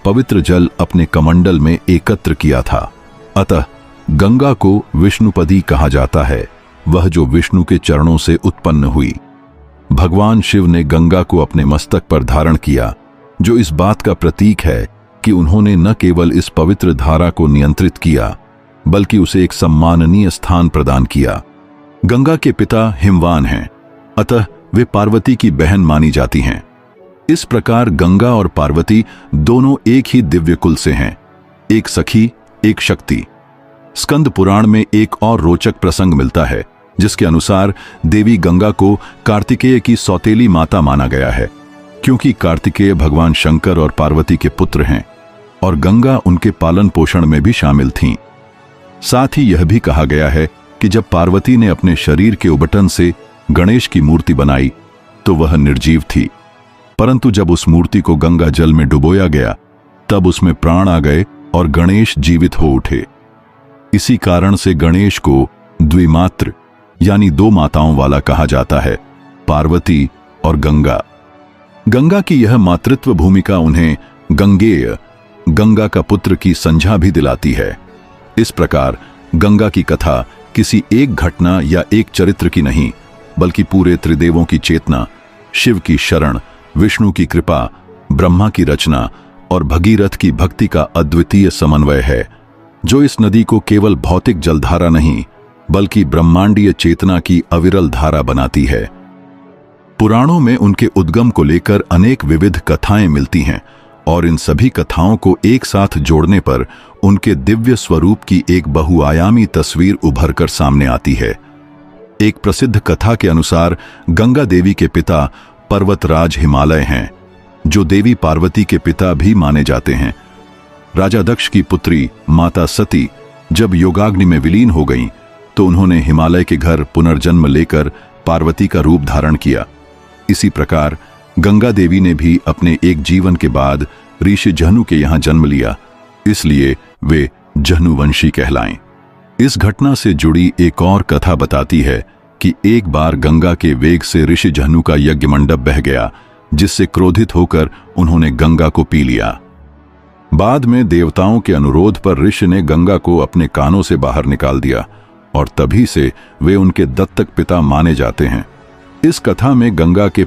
पवित्र जल अपने कमंडल में एकत्र किया था। अतः गंगा को विष्णुपदी कहा जाता है, वह जो विष्णु के चरणों से उत्पन्न हुई। भगवान शिव ने गंगा को अपने मस्तक पर धारण किया, जो इस बात का प्रतीक है कि उन्होंने न केवल इस पवित्र धारा को नियंत्रित किया, बल्कि उसे एक सम्माननीय स्थान प्रदान किया। गंगा के पिता हिमवान हैं, अतः वे पार्वती की बहन मानी जाती हैं। इस प्रकार गंगा और पार्वती दोनों एक ही दिव्य कुल से हैं, एक सखी, एक शक्ति। स्कंद पुराण में एक और रोचक प्रसंग मिलता है, जिसके अनुसार देवी गंगा को कार्तिकेय की सौतेली माता माना गया है, क्योंकि कार्तिकेय भगवान शंकर और पार्वती के पुत्र हैं और गंगा उनके पालन पोषण में भी शामिल थीं। साथ ही यह भी कहा गया है कि जब पार्वती ने अपने शरीर के उबटन से गणेश की मूर्ति बनाई तो वह निर्जीव थी, परंतु जब उस मूर्ति को गंगा जल में डुबोया गया तब उसमें प्राण आ गए और गणेश जीवित हो उठे। इसी कारण से गणेश को द्विमात्र यानी दो माताओं वाला कहा जाता है, पार्वती और गंगा। गंगा की यह मातृत्व भूमिका उन्हें गंगेय, गंगा का पुत्र की संज्ञा भी दिलाती है। इस प्रकार गंगा की कथा किसी एक घटना या एक चरित्र की नहीं, बल्कि पूरे त्रिदेवों की चेतना, शिव की शरण, विष्णु की कृपा, ब्रह्मा की रचना और भगीरथ की भक्ति का अद्वितीय समन्वय है, जो इस नदी को केवल भौतिक जलधारा नहीं, बल्कि ब्रह्मांडीय चेतना की अविरल धारा बनाती है। पुराणों में उनके उद्गम को लेकर अनेक विविध कथाएं मिलती हैं और इन सभी कथाओं को एक साथ जोड़ने पर उनके दिव्य स्वरूप की एक बहुआयामी तस्वीर उभर कर सामने आती है। एक प्रसिद्ध कथा के अनुसार गंगा देवी के पिता पर्वतराज हिमालय हैं, जो देवी पार्वती के पिता भी माने जाते हैं। राजा दक्ष की पुत्री माता सती जब योगाग्नि में विलीन हो गईं, तो उन्होंने हिमालय के घर पुनर्जन्म लेकर पार्वती का रूप धारण किया। इसी प्रकार गंगा देवी ने भी अपने एक जीवन के बाद ऋषि जहनु के यहाँ जन्म लिया, इसलिए वे जहनुवंशी कहलाएं। इस घटना से जुड़ी एक और कथा बताती है कि एक बार गंगा के वेग से ऋषि जहनु का यज्ञ मंडप बह गया, जिससे क्रोधित होकर उन्होंने गंगा को पी लिया। बाद में देवताओं के अनुरोध पर ऋषि ने गंगा को अपने कानों से बाहर निकाल दिया और तभी से वे उनके दत्तक पिता माने जाते हैं। इस कथा में गंगा के